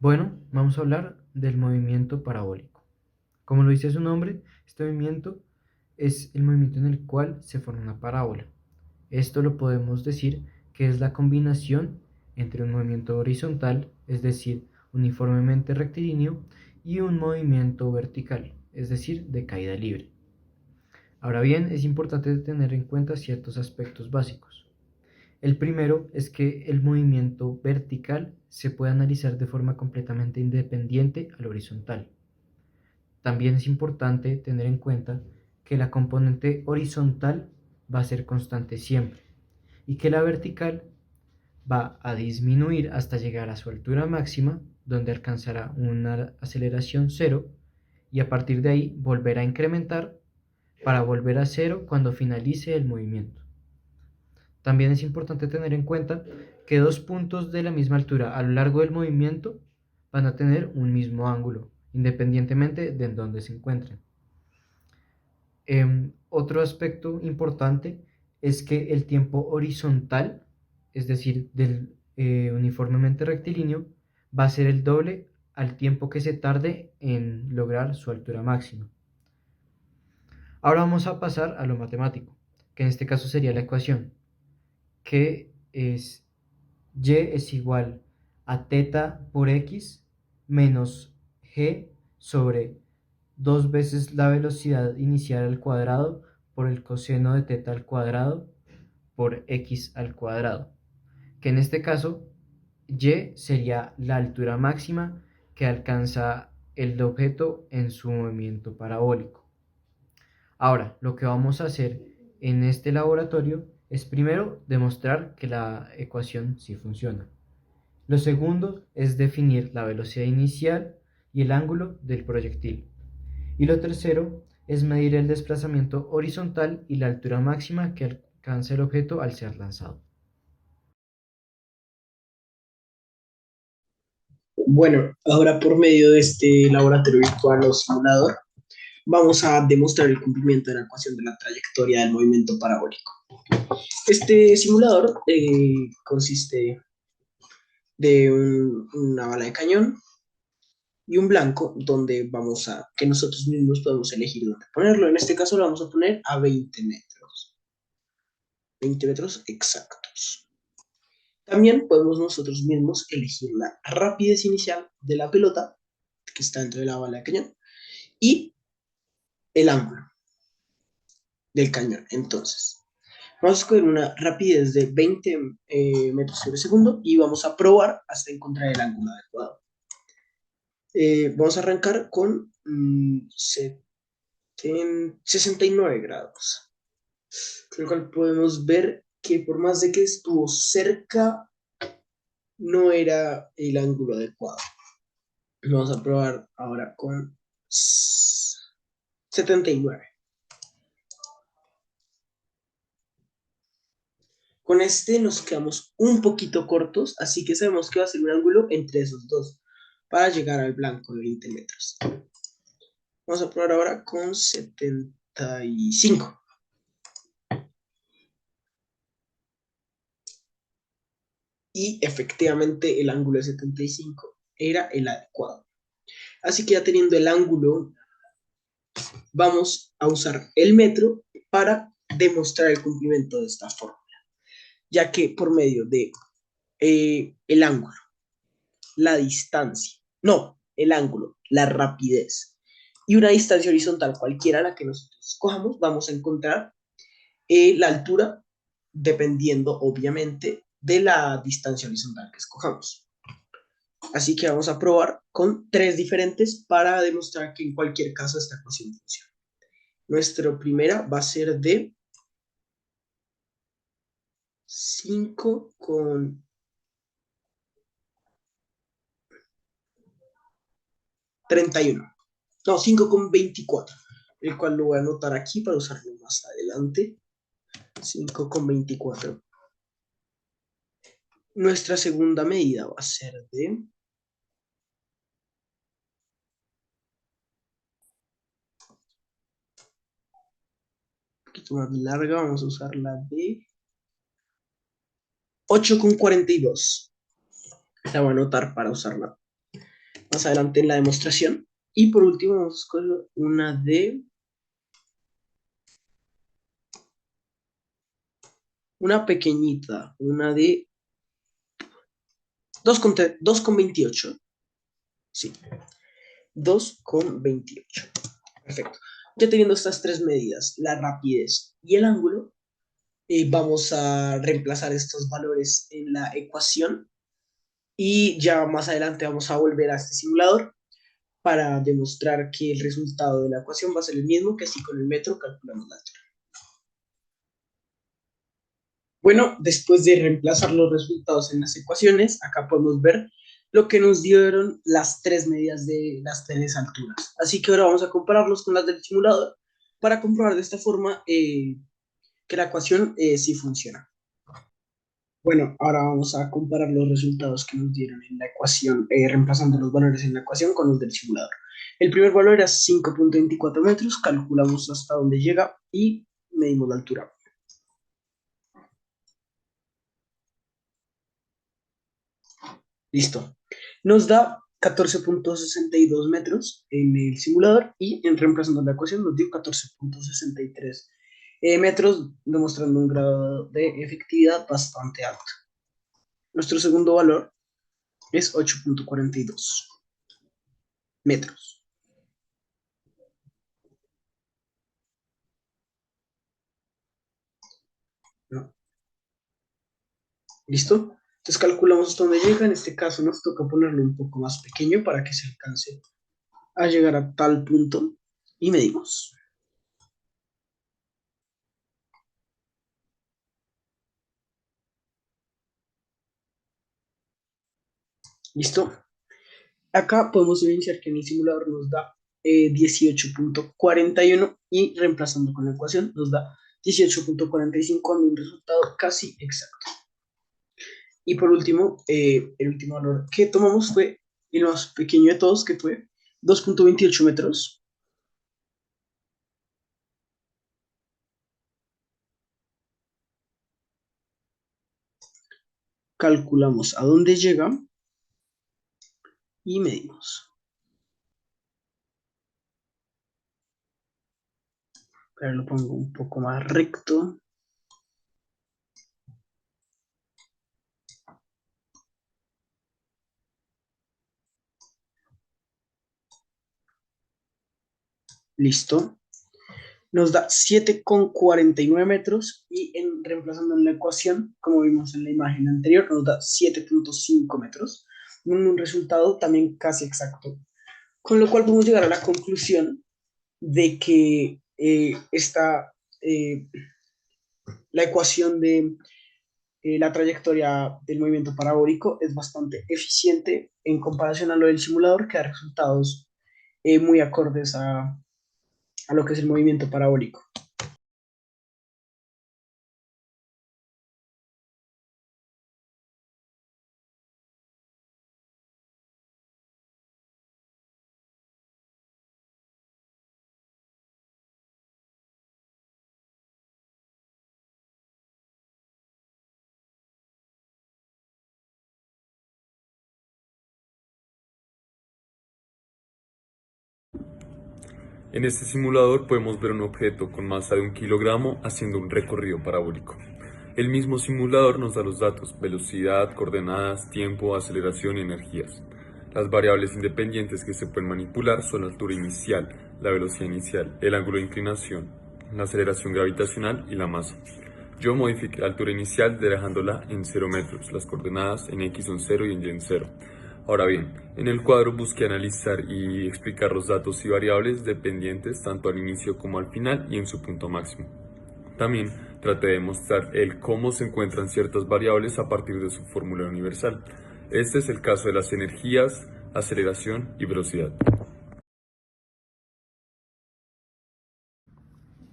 Bueno, vamos a hablar del movimiento parabólico. Como lo dice su nombre, este movimiento es el movimiento en el cual se forma una parábola. Esto lo podemos decir que es la combinación entre un movimiento horizontal, es decir, uniformemente rectilíneo, y un movimiento vertical, es decir, de caída libre. Ahora bien, es importante tener en cuenta ciertos aspectos básicos. El primero es que el movimiento vertical se puede analizar de forma completamente independiente al horizontal. También es importante tener en cuenta que la componente horizontal va a ser constante siempre y que la vertical va a disminuir hasta llegar a su altura máxima, donde alcanzará una aceleración cero y a partir de ahí volverá a incrementar para volver a cero cuando finalice el movimiento. También es importante tener en cuenta que dos puntos de la misma altura a lo largo del movimiento van a tener un mismo ángulo, independientemente de en dónde se encuentren. Otro aspecto importante es que el tiempo horizontal, es decir, del uniformemente rectilíneo, va a ser el doble al tiempo que se tarde en lograr su altura máxima. Ahora vamos a pasar a lo matemático, que en este caso sería la ecuación, que es y es igual a teta por x menos g sobre 2 veces la velocidad inicial al cuadrado por el coseno de teta al cuadrado por x al cuadrado, que en este caso y sería la altura máxima que alcanza el objeto en su movimiento parabólico. Ahora, lo que vamos a hacer en este laboratorio es primero demostrar que la ecuación sí funciona. Lo segundo es definir la velocidad inicial y el ángulo del proyectil. Y lo tercero es medir el desplazamiento horizontal y la altura máxima que alcanza el objeto al ser lanzado. Bueno, ahora por medio de este laboratorio virtual o simulador, vamos a demostrar el cumplimiento de la ecuación de la trayectoria del movimiento parabólico. Este simulador consiste de una bala de cañón y un blanco donde que nosotros mismos podemos elegir dónde ponerlo. En este caso lo vamos a poner a 20 metros exactos. También podemos nosotros mismos elegir la rapidez inicial de la pelota que está dentro de la bala de cañón y el ángulo del cañón. Entonces, vamos a coger una rapidez de 20 metros sobre segundo y vamos a probar hasta encontrar el ángulo adecuado. Vamos a arrancar con 69 grados, con lo cual podemos ver que por más de que estuvo cerca, no era el ángulo adecuado. Vamos a probar ahora con 79. Con este nos quedamos un poquito cortos, así que sabemos que va a ser un ángulo entre esos dos para llegar al blanco de 20 metros. Vamos a probar ahora con 75. Y efectivamente el ángulo de 75 era el adecuado. Así que ya teniendo el ángulo, vamos a usar el metro para demostrar el cumplimiento de esta forma, ya que por medio de el ángulo, la distancia, no, el ángulo, la rapidez y una distancia horizontal cualquiera la que nosotros escojamos, vamos a encontrar la altura dependiendo obviamente de la distancia horizontal que escojamos. Así que vamos a probar con tres diferentes para demostrar que en cualquier caso esta ecuación funciona. Nuestra primera va a ser de 5 con 31. No, 5 con 24, el cual lo voy a anotar aquí para usarlo más adelante. 5 con 24. Nuestra segunda medida va a ser de un poquito más larga, vamos a usar la de 8 con 42. La voy a anotar para usarla. más adelante en la demostración. Y por último vamos a escoger una pequeñita, una de 2,28. Sí, 2,28. Perfecto. Ya teniendo estas tres medidas, la rapidez y el ángulo, vamos a reemplazar estos valores en la ecuación y ya más adelante vamos a volver a este simulador para demostrar que el resultado de la ecuación va a ser el mismo que si con el metro calculamos la altura. Bueno, después de reemplazar los resultados en las ecuaciones, acá podemos ver lo que nos dieron las tres medidas de las tres alturas. Así que ahora vamos a compararlos con las del simulador para comprobar de esta forma que la ecuación sí funciona. Bueno, ahora vamos a comparar los resultados que nos dieron en la ecuación, reemplazando los valores en la ecuación con los del simulador. El primer valor era 5,24 metros, calculamos hasta dónde llega y medimos la altura. Listo. Nos da 14,62 metros en el simulador y en reemplazando la ecuación nos dio 14,63 metros, demostrando un grado de efectividad bastante alto. Nuestro segundo valor es 8,42 metros. ¿No? ¿Listo? Entonces calculamos hasta dónde llega. En este caso nos toca ponerlo un poco más pequeño para que se alcance a llegar a tal punto y medimos. ¿Listo? Acá podemos evidenciar que en el simulador nos da 18,41 y reemplazando con la ecuación nos da 18,45 dando un resultado casi exacto. Y por último, el último valor que tomamos fue el más pequeño de todos, que fue 2,28 metros. Calculamos a dónde llega y medimos. Ahora lo pongo un poco más recto. Listo. Nos da 7,49 metros y reemplazando en la ecuación, como vimos en la imagen anterior, nos da 7,5 metros. Un resultado también casi exacto. Con lo cual podemos llegar a la conclusión de que la ecuación de la trayectoria del movimiento parabólico es bastante eficiente en comparación a lo del simulador, que da resultados muy acordes a lo que es el movimiento parabólico. En este simulador podemos ver un objeto con masa de 1 kilogramo haciendo un recorrido parabólico. El mismo simulador nos da los datos: velocidad, coordenadas, tiempo, aceleración y energías. Las variables independientes que se pueden manipular son la altura inicial, la velocidad inicial, el ángulo de inclinación, la aceleración gravitacional y la masa. Yo modifiqué la altura inicial dejándola en 0 metros, las coordenadas en X son 0 y en Y en 0. Ahora bien, en el cuadro busqué analizar y explicar los datos y variables dependientes tanto al inicio como al final y en su punto máximo. También traté de mostrar el cómo se encuentran ciertas variables a partir de su fórmula universal. Este es el caso de las energías, aceleración y velocidad.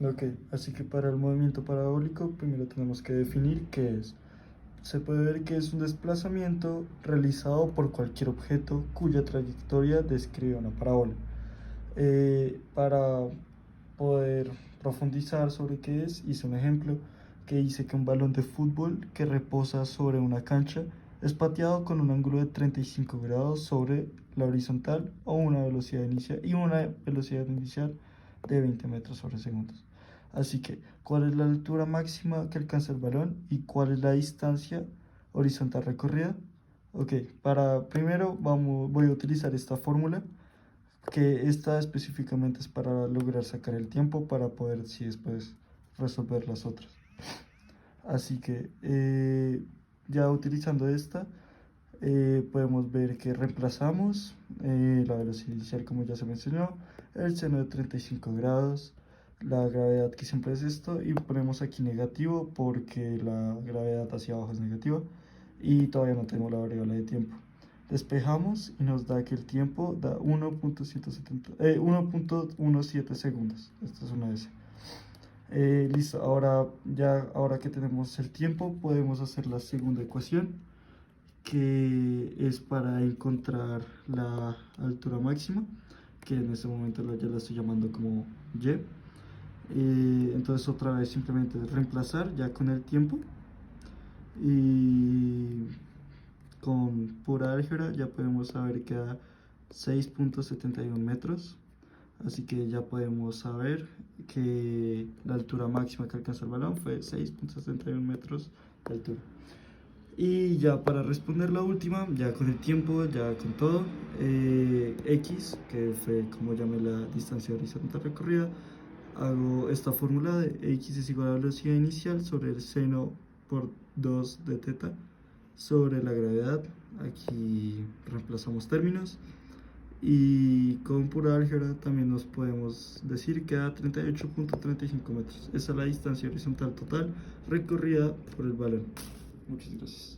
Ok, así que para el movimiento parabólico primero tenemos que definir qué es. Se puede ver que es un desplazamiento realizado por cualquier objeto cuya trayectoria describe una parábola. Para poder profundizar sobre qué es, hice un ejemplo que dice que un balón de fútbol que reposa sobre una cancha Es pateado con un ángulo de 35 grados sobre la horizontal o una velocidad inicial de 20 metros sobre segundos. Así que, ¿cuál es la altura máxima que alcanza el balón y cuál es la distancia horizontal recorrida? Ok, primero voy a utilizar esta fórmula, que esta específicamente es para lograr sacar el tiempo para poder sí después resolver las otras. Así que ya utilizando esta, podemos ver que reemplazamos la velocidad inicial como ya se mencionó, el seno de 35 grados, la gravedad que siempre es esto, y ponemos aquí negativo porque la gravedad hacia abajo es negativa y todavía no tenemos la variable de tiempo. Despejamos y nos da que el tiempo da 1.17 segundos. Esta es una S. Listo, ahora que tenemos el tiempo, podemos hacer la segunda ecuación, que es para encontrar la altura máxima, que en este momento ya la estoy llamando como Y. Entonces otra vez simplemente reemplazar ya con el tiempo, y con pura álgebra ya podemos saber que da 6.71 metros. Así que ya podemos saber que la altura máxima que alcanzó el balón fue 6.71 metros de altura. Y ya para responder la última, ya con el tiempo, ya con todo, X, que fue como llamé la distancia horizontal recorrida, hago esta fórmula de X es igual a la velocidad inicial sobre el seno por 2 de teta sobre la gravedad. Aquí reemplazamos términos. Y con pura álgebra también nos podemos decir que da 38.35 metros. Esa es la distancia horizontal total recorrida por el balón. Muchas gracias.